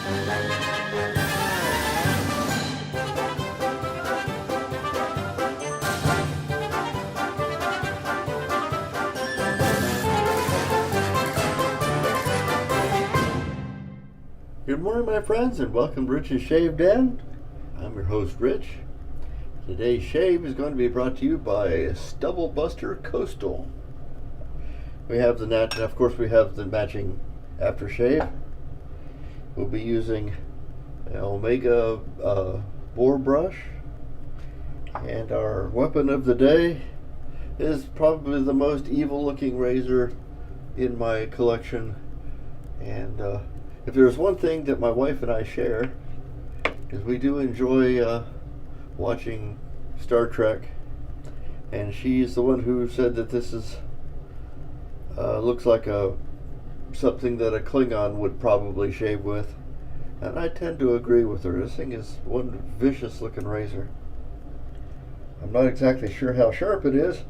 Good morning, my friends, and welcome to Rich's Shave Den. I'm your host, Rich. Today's shave is going to be brought to you by Stubble Buster Coastal. We have the of course, we have the matching aftershave. We'll be using an Omega boar brush, and our weapon of the day is probably the most evil-looking razor in my collection. And if there's one thing that my wife and I share, is we do enjoy watching Star Trek, and she's the one who said that this is looks like something that a Klingon would probably shave with, and I tend to agree with her. This thing is one vicious looking razor. I'm not exactly sure how sharp it is,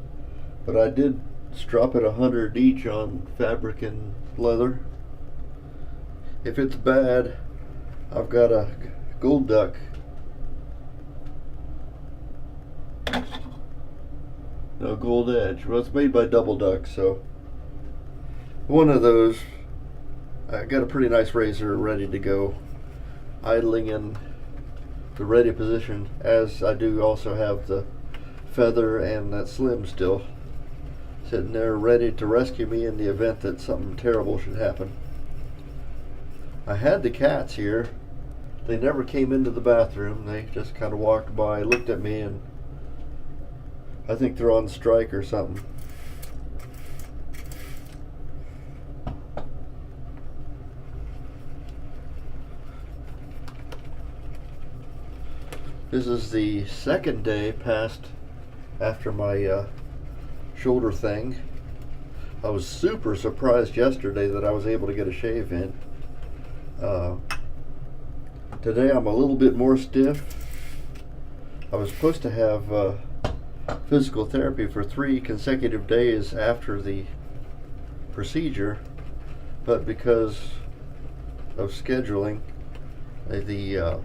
but I did strop it 100 each on fabric and leather. If it's bad, I've got a gold duck. No, gold edge. Well, it's made by Double Duck, so one of those. I got a pretty nice razor ready to go, idling in the ready position, as I do also have the feather and that slim still sitting there ready to rescue me in the event that something terrible should happen. I had the cats here. They never came into the bathroom. They just kind of walked by, looked at me, and I think they're on strike or something. This is the second day passed after my shoulder thing. I was super surprised yesterday that I was able to get a shave in. Today I'm a little bit more stiff. I was supposed to have physical therapy for 3 consecutive days after the procedure, but because of scheduling, the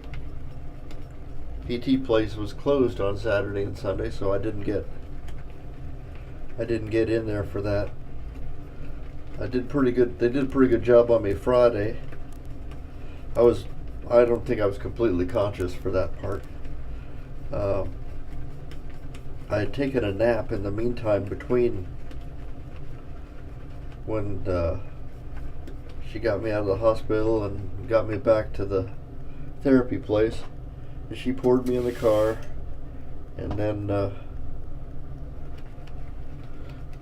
PT place was closed on Saturday and Sunday, so I didn't get in there for that. They did a pretty good job on me Friday. I don't think I was completely conscious for that part. I had taken a nap in the meantime between when she got me out of the hospital and got me back to the therapy place. And she poured me in the car, and then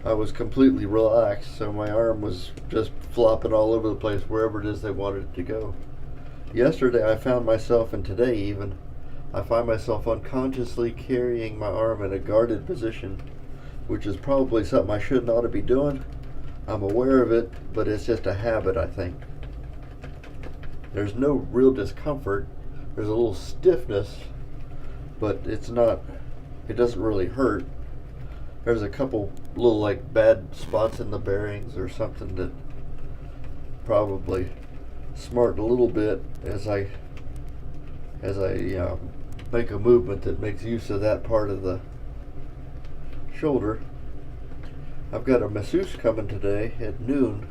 I was completely relaxed, so my arm was just flopping all over the place wherever it is they wanted it to go. Yesterday I found myself, and today even, I find myself unconsciously carrying my arm in a guarded position, which is probably something I shouldn't ought to be doing. I'm aware of it, but it's just a habit, I think. There's no real discomfort. There's a little stiffness, but it doesn't really hurt. There's a couple little like bad spots in the bearings or something that probably smart a little bit as I make a movement that makes use of that part of the shoulder. I've got a masseuse coming today at noon,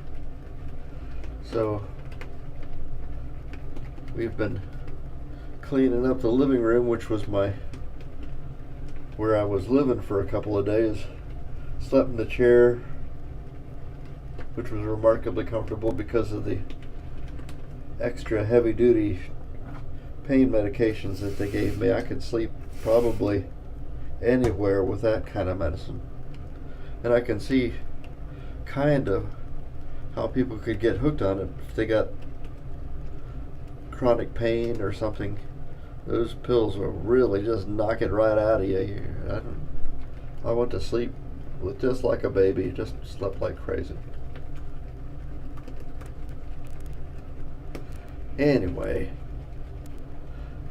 so we've been cleaning up the living room, which was where I was living for a couple of days. Slept in the chair, which was remarkably comfortable because of the extra heavy-duty pain medications that they gave me. I could sleep probably anywhere with that kind of medicine. And I can see kind of how people could get hooked on it if they got chronic pain or something. Those pills will really just knock it right out of you. I went to sleep with just like a baby, just slept like crazy. Anyway,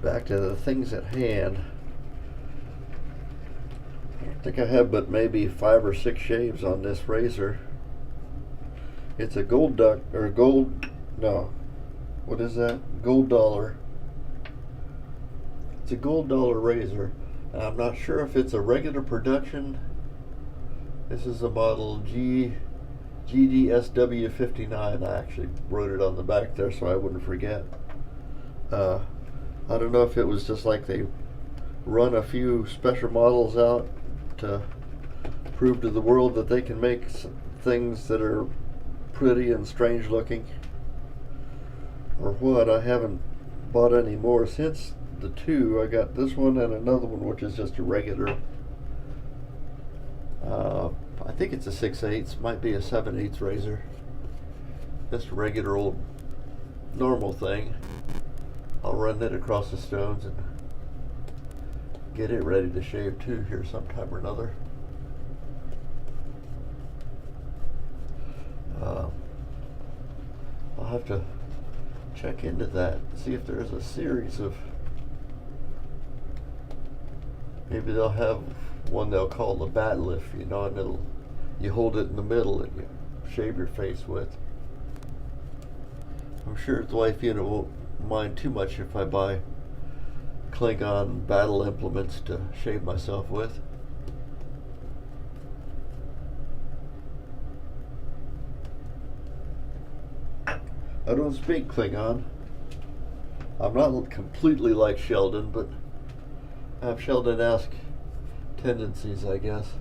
back to the things at hand. I think I have but maybe 5 or 6 shaves on this razor. It's a gold duck, or gold, no, what is that? Gold dollar. It's a gold dollar razor. And I'm not sure if it's a regular production. This is a model GDSW59. I actually wrote it on the back there so I wouldn't forget. I don't know if it was just like they run a few special models out to prove to the world that they can make things that are pretty and strange looking, or what. I haven't bought any more since the two. I got this one and another one which is just a regular, I think it's a 6/8, might be a 7/8 razor, just a regular old normal thing. I'll run it across the stones and get it ready to shave too here sometime or another. I'll have to check into that, see if there's a series of, maybe they'll have one they'll call the bat lift, you know, and you hold it in the middle and you shave your face with. I'm sure the wife unit won't mind too much if I buy Klingon battle implements to shave myself with. I don't speak Klingon. I'm not completely like Sheldon, but I have Sheldon-esque tendencies, I guess.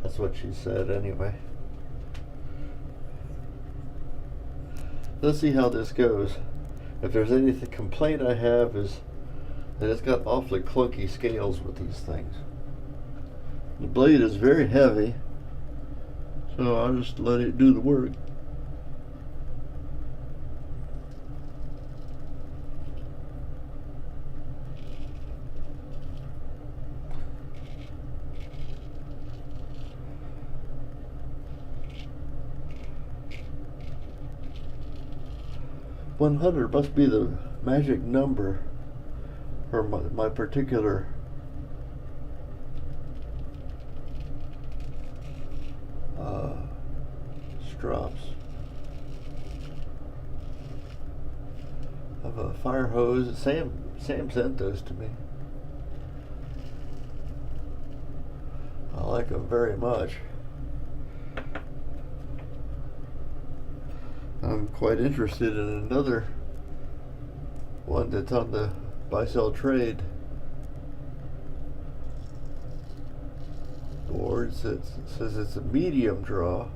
That's what she said anyway. Let's see how this goes. If there's any complaint I have is that it's got awfully clunky scales with these things. The blade is very heavy, so I'll just let it do the work. $100 must be the magic number for my particular strops. I have a fire hose. Sam sent those to me. I like them very much. I'm quite interested in another one that's on the buy-sell trade boards that says it's a medium draw.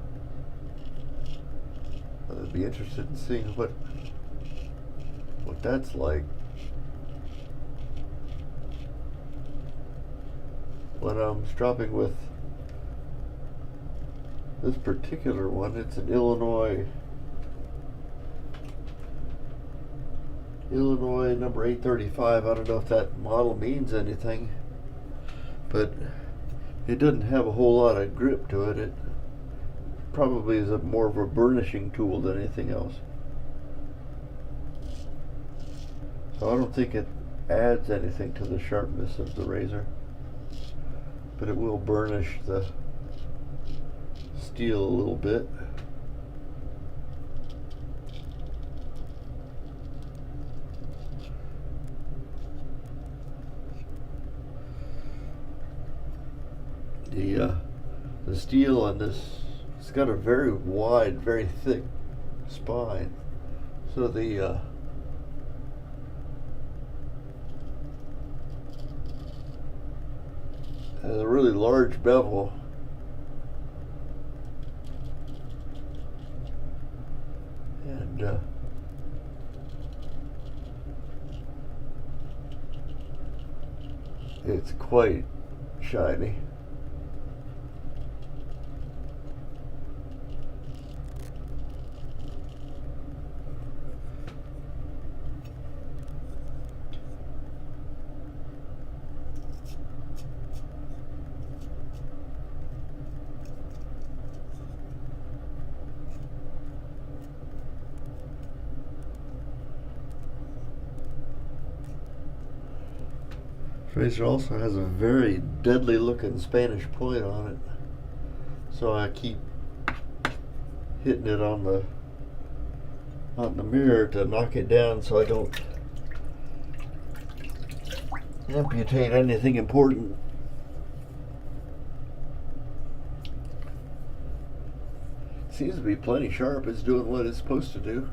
I'd be interested in seeing what that's like. When I'm stropping with this particular one, it's an Illinois number 835. I don't know if that model means anything, but it doesn't have a whole lot of grip to it. It probably is more of a burnishing tool than anything else. So I don't think it adds anything to the sharpness of the razor, but it will burnish the steel a little bit. The steel on this, it's got a very wide, very thick spine, so the has a really large bevel, and it's quite shiny. Razor also has a very deadly looking Spanish point on it, so I keep hitting it on on the mirror to knock it down so I don't amputate anything important. Seems to be plenty sharp. It's doing what it's supposed to do.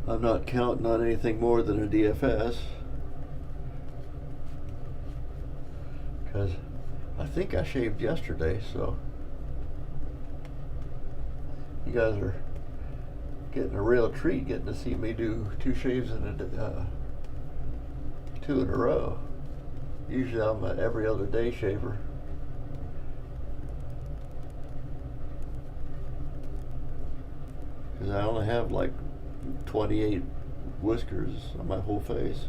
I'm not counting on anything more than a DFS, because I think I shaved yesterday, so you guys are getting a real treat getting to see me do two shaves in two in a row. Usually I'm an every other day shaver. Because I only have like 28 whiskers on my whole face.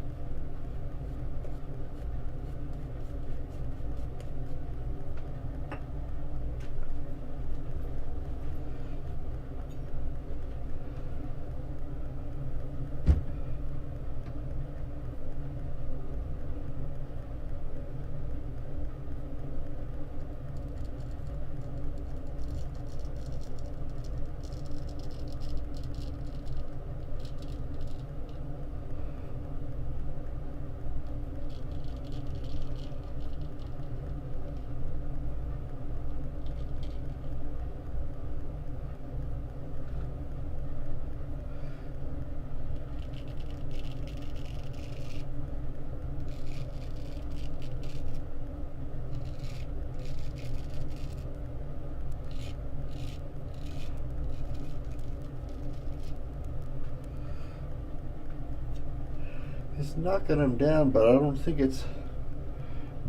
It's knocking them down, but I don't think it's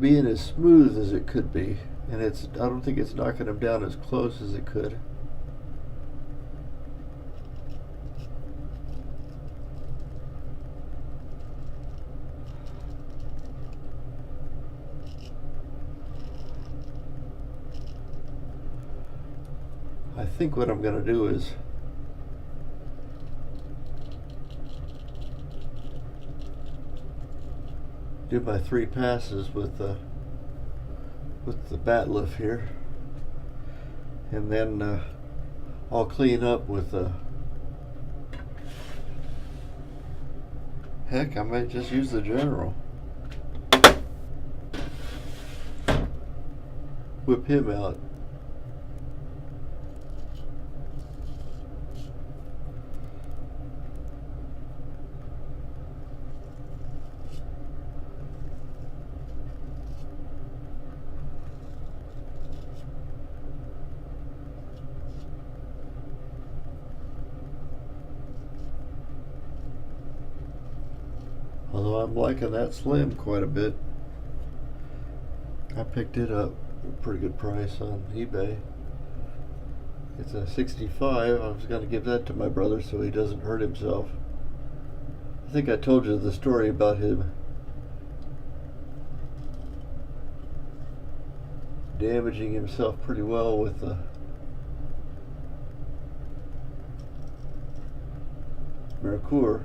being as smooth as it could be, and I don't think it's knocking them down as close as it could. I think what I'm going to do is do my 3 passes with the bat lift here, and then I'll clean up with heck, I might just use the general. Whip him out. Although I'm liking that slim quite a bit. I picked it up at a pretty good price on eBay. It's a 65. I was going to give that to my brother so he doesn't hurt himself. I think I told you the story about him damaging himself pretty well with the Mercure.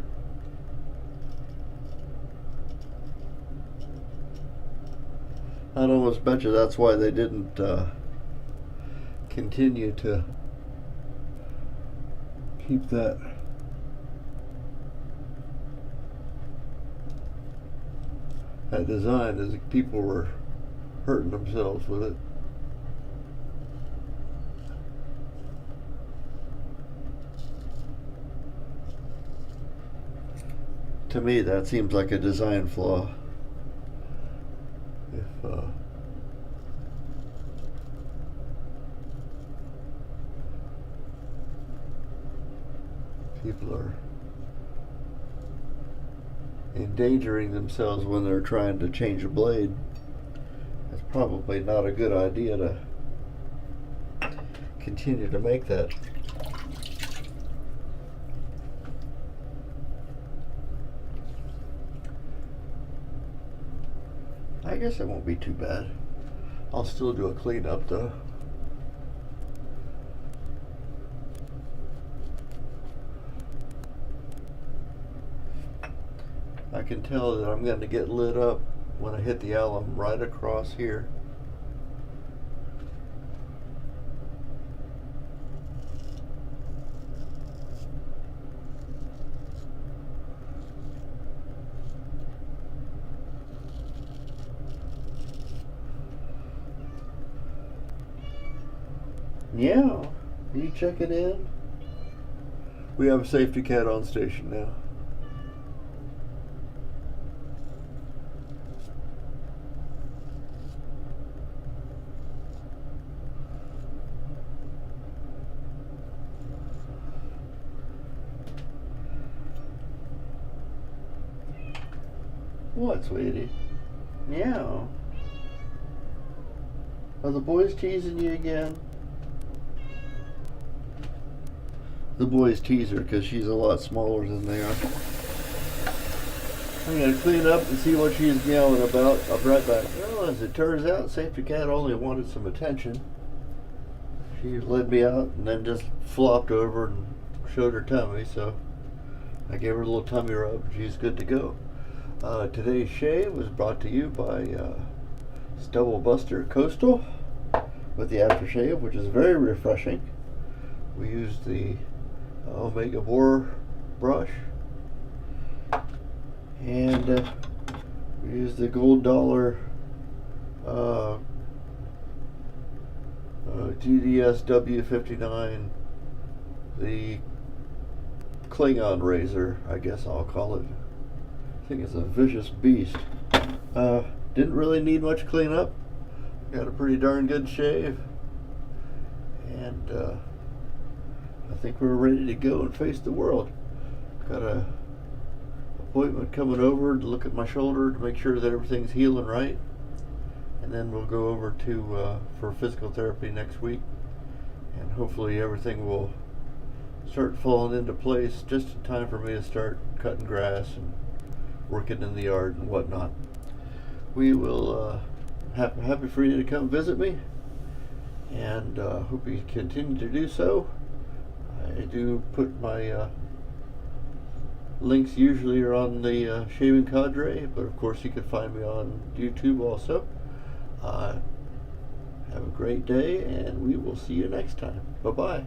I'd almost bet you that's why they didn't continue to keep that design, as people were hurting themselves with it. To me, that seems like a design flaw. If people are endangering themselves when they're trying to change a blade, that's probably not a good idea to continue to make that. I guess it won't be too bad. I'll still do a cleanup though. I can tell that I'm going to get lit up when I hit the alum right across here. Yeah. Can you check it in? We have a safety cat on station now. What, sweetie? Meow. Are the boys teasing you again? The boys tease her because she's a lot smaller than they are. I'm going to clean up and see what she's meowing about. I'll be right back. Well, as it turns out, Safety Cat only wanted some attention. She led me out and then just flopped over and showed her tummy, so I gave her a little tummy rub and she's good to go. Today's shave was brought to you by Stubble Buster Coastal with the aftershave, which is very refreshing. We used the Omega Boar brush, and we used the Gold Dollar GDS W59, the Klingon razor, I guess I'll call it. I think it's a vicious beast. Didn't really need much cleanup. Got a pretty darn good shave, and I think we're ready to go and face the world. Got a appointment coming over to look at my shoulder to make sure that everything's healing right, and then we'll go over to for physical therapy next week, and hopefully everything will start falling into place just in time for me to start cutting grass and working in the yard and whatnot. We will happy for you to come visit me, and hope you continue to do so. I do put my links usually are on the Shaving Cadre, but of course you can find me on YouTube also. Have a great day, and we will see you next time. Bye-bye.